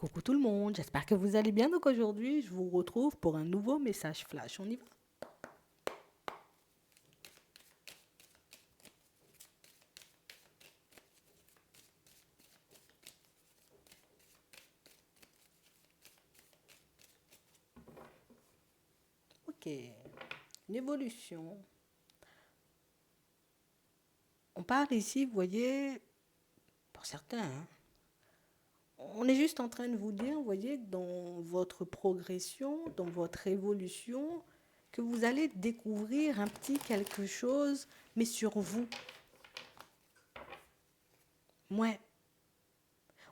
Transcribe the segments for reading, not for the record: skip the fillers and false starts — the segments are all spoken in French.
Coucou tout le monde, j'espère que vous allez bien. Donc aujourd'hui, je vous retrouve pour un nouveau message flash. On y va? Ok, une évolution. On parle ici, vous voyez, pour certains, hein, on est juste en train de vous dire, vous voyez, que dans votre progression, dans votre évolution, que vous allez découvrir un petit quelque chose, mais sur vous. Ouais,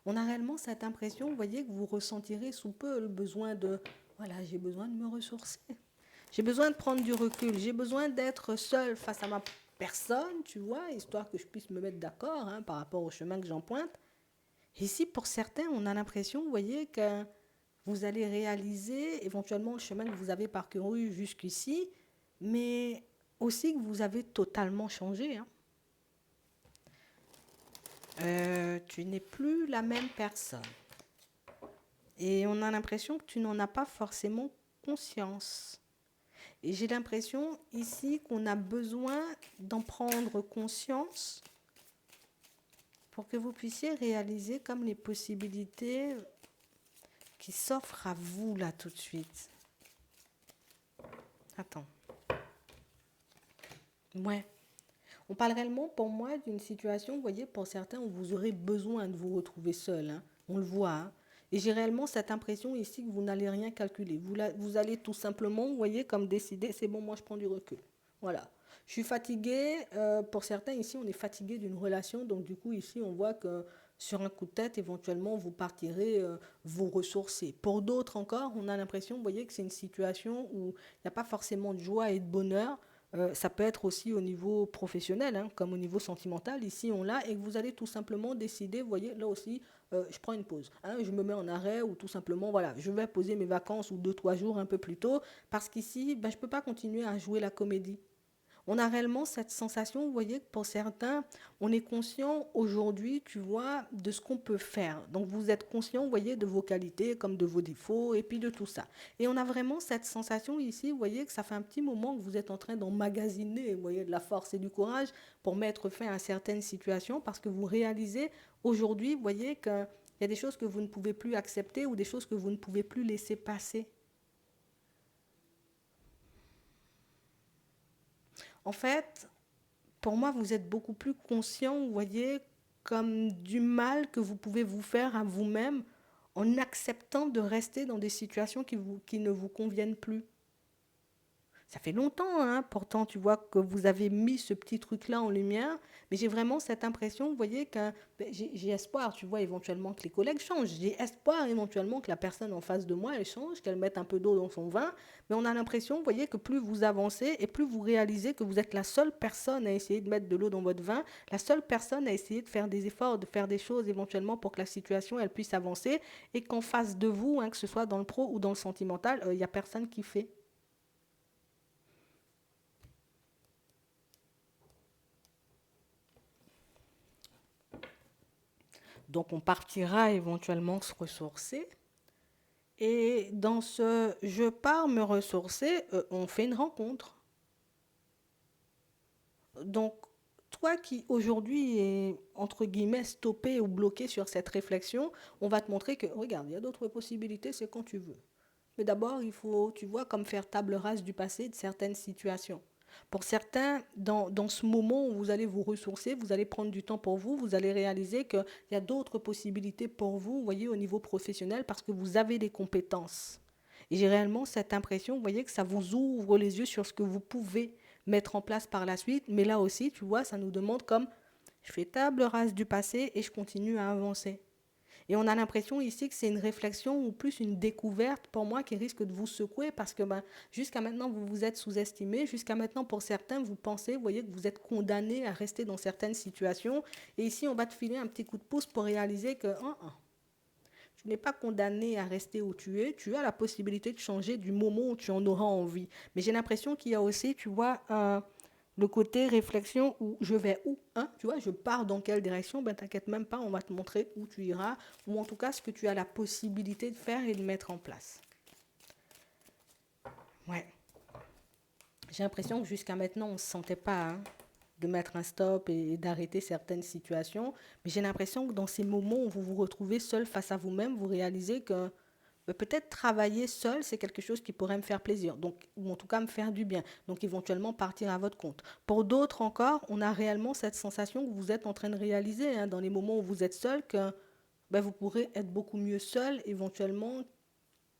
on a réellement cette impression, vous voyez, que vous ressentirez sous peu le besoin de, voilà, j'ai besoin de me ressourcer. J'ai besoin de prendre du recul. J'ai besoin d'être seule face à ma personne, tu vois, histoire que je puisse me mettre d'accord hein, par rapport au chemin que j'emprunte. Ici, pour certains, on a l'impression, vous voyez, que vous allez réaliser éventuellement le chemin que vous avez parcouru jusqu'ici, mais aussi que vous avez totalement changé. Hein. Tu n'es plus la même personne. Et on a l'impression que tu n'en as pas forcément conscience. Et j'ai l'impression ici qu'on a besoin d'en prendre conscience pour que vous puissiez réaliser comme les possibilités qui s'offrent à vous là tout de suite. Attends. Ouais. On parle réellement pour moi d'une situation, vous voyez, pour certains où vous aurez besoin de vous retrouver seul. Hein. On le voit. Hein. Et j'ai réellement cette impression ici que vous n'allez rien calculer. Vous allez tout simplement, vous voyez, comme décider, c'est bon, moi je prends du recul. Voilà. Je suis fatiguée. Pour certains ici, on est fatigué d'une relation. Donc du coup, ici, on voit que sur un coup de tête, éventuellement, vous partirez vous ressourcer. Pour d'autres encore, on a l'impression, vous voyez, que c'est une situation où il n'y a pas forcément de joie et de bonheur. Ça peut être aussi au niveau professionnel, hein, comme au niveau sentimental. Ici, on l'a, et que vous allez tout simplement décider, vous voyez, là aussi, je prends une pause. Hein, je me mets en arrêt ou tout simplement, voilà, je vais poser mes vacances ou 2, 3 jours un peu plus tôt parce qu'ici, ben, je ne peux pas continuer à jouer la comédie. On a réellement cette sensation, vous voyez, que pour certains, on est conscient aujourd'hui, tu vois, de ce qu'on peut faire. Donc vous êtes conscient, vous voyez, de vos qualités comme de vos défauts et puis de tout ça. Et on a vraiment cette sensation ici, vous voyez, que ça fait un petit moment que vous êtes en train d'emmagasiner, vous voyez, de la force et du courage pour mettre fin à certaines situations parce que vous réalisez aujourd'hui, vous voyez, qu'il y a des choses que vous ne pouvez plus accepter ou des choses que vous ne pouvez plus laisser passer. En fait, pour moi, vous êtes beaucoup plus conscient, vous voyez, comme du mal que vous pouvez vous faire à vous-même en acceptant de rester dans des situations qui ne vous conviennent plus. Ça fait longtemps, hein, pourtant, tu vois, que vous avez mis ce petit truc-là en lumière, mais j'ai vraiment cette impression, vous voyez, que ben, j'ai espoir, tu vois, éventuellement que les collègues changent. J'ai espoir, éventuellement, que la personne en face de moi, elle change, qu'elle mette un peu d'eau dans son vin, mais on a l'impression, vous voyez, que plus vous avancez et plus vous réalisez que vous êtes la seule personne à essayer de mettre de l'eau dans votre vin, la seule personne à essayer de faire des efforts, de faire des choses, éventuellement, pour que la situation, elle puisse avancer, et qu'en face de vous, hein, que ce soit dans le pro ou dans le sentimental, il n'y a personne qui fait. Donc on partira éventuellement se ressourcer. Et dans ce je pars me ressourcer, on fait une rencontre. Donc toi qui aujourd'hui est entre guillemets stoppé ou bloqué sur cette réflexion, on va te montrer que regarde, il y a d'autres possibilités, c'est quand tu veux. Mais d'abord, il faut, tu vois, comme faire table rase du passé de certaines situations. Pour certains, dans ce moment où vous allez vous ressourcer, vous allez prendre du temps pour vous, vous allez réaliser qu'il y a d'autres possibilités pour vous, vous voyez, au niveau professionnel, parce que vous avez des compétences. Et j'ai réellement cette impression, vous voyez, que ça vous ouvre les yeux sur ce que vous pouvez mettre en place par la suite. Mais là aussi, tu vois, ça nous demande comme, je fais table rase du passé et je continue à avancer. Et on a l'impression ici que c'est une réflexion ou plus une découverte pour moi qui risque de vous secouer parce que ben, jusqu'à maintenant vous vous êtes sous-estimé, jusqu'à maintenant pour certains vous pensez, vous voyez que vous êtes condamné à rester dans certaines situations et ici on va te filer un petit coup de pouce pour réaliser que tu n'es pas condamné à rester où tu as la possibilité de changer du moment où tu en auras envie. Mais j'ai l'impression qu'il y a aussi, tu vois, Le côté réflexion où je vais où, hein, tu vois, je pars dans quelle direction, ben t'inquiète même pas, on va te montrer où tu iras, ou en tout cas ce que tu as la possibilité de faire et de mettre en place. Ouais, j'ai l'impression que jusqu'à maintenant, on ne se sentait pas hein, de mettre un stop et d'arrêter certaines situations, mais j'ai l'impression que dans ces moments où vous vous retrouvez seul face à vous-même, vous réalisez que peut-être travailler seul, c'est quelque chose qui pourrait me faire plaisir, donc, ou en tout cas me faire du bien. Donc éventuellement partir à votre compte. Pour d'autres encore, on a réellement cette sensation que vous êtes en train de réaliser hein, dans les moments où vous êtes seul, que ben, vous pourrez être beaucoup mieux seul éventuellement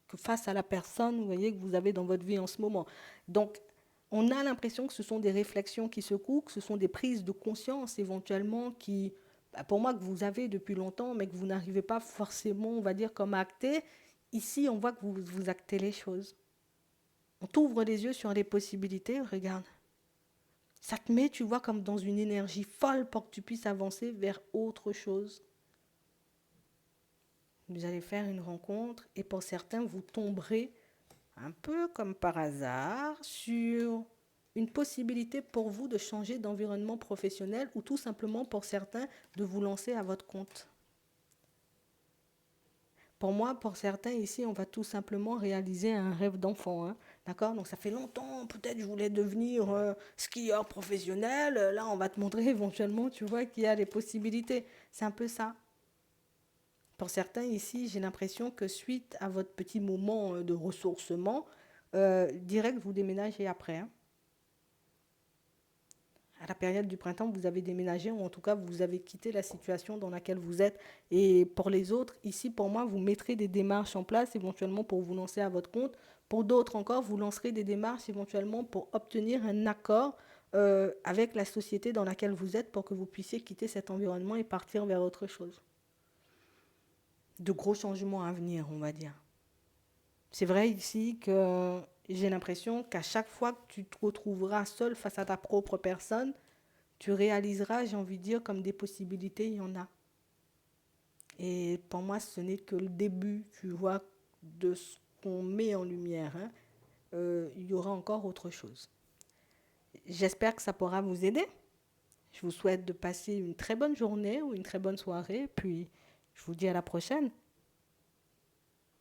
que face à la personne vous voyez, que vous avez dans votre vie en ce moment. Donc on a l'impression que ce sont des réflexions qui se coupent, que ce sont des prises de conscience éventuellement qui, bah, pour moi, que vous avez depuis longtemps, mais que vous n'arrivez pas forcément, on va dire, comme à acter. Ici, on voit que vous actez les choses. On t'ouvre les yeux sur les possibilités, regarde. Ça te met, tu vois, comme dans une énergie folle pour que tu puisses avancer vers autre chose. Vous allez faire une rencontre et pour certains, vous tomberez un peu comme par hasard sur une possibilité pour vous de changer d'environnement professionnel ou tout simplement pour certains de vous lancer à votre compte. Pour moi, pour certains ici, on va tout simplement réaliser un rêve d'enfant. Hein. D'accord. Donc ça fait longtemps, peut-être je voulais devenir skieur professionnel. Là, on va te montrer éventuellement, tu vois, qu'il y a des possibilités. C'est un peu ça. Pour certains ici, j'ai l'impression que suite à votre petit moment de ressourcement, direct, vous déménagez après. Hein. À la période du printemps, vous avez déménagé, ou en tout cas, vous avez quitté la situation dans laquelle vous êtes. Et pour les autres, ici, pour moi, vous mettrez des démarches en place éventuellement pour vous lancer à votre compte. Pour d'autres encore, vous lancerez des démarches éventuellement pour obtenir un accord avec la société dans laquelle vous êtes pour que vous puissiez quitter cet environnement et partir vers autre chose. De gros changements à venir, on va dire. C'est vrai ici que j'ai l'impression qu'à chaque fois que tu te retrouveras seul face à ta propre personne, tu réaliseras, j'ai envie de dire, comme des possibilités, il y en a. Et pour moi, ce n'est que le début, tu vois, de ce qu'on met en lumière. Hein. Il y aura encore autre chose. J'espère que ça pourra vous aider. Je vous souhaite de passer une très bonne journée ou une très bonne soirée. Puis, je vous dis à la prochaine.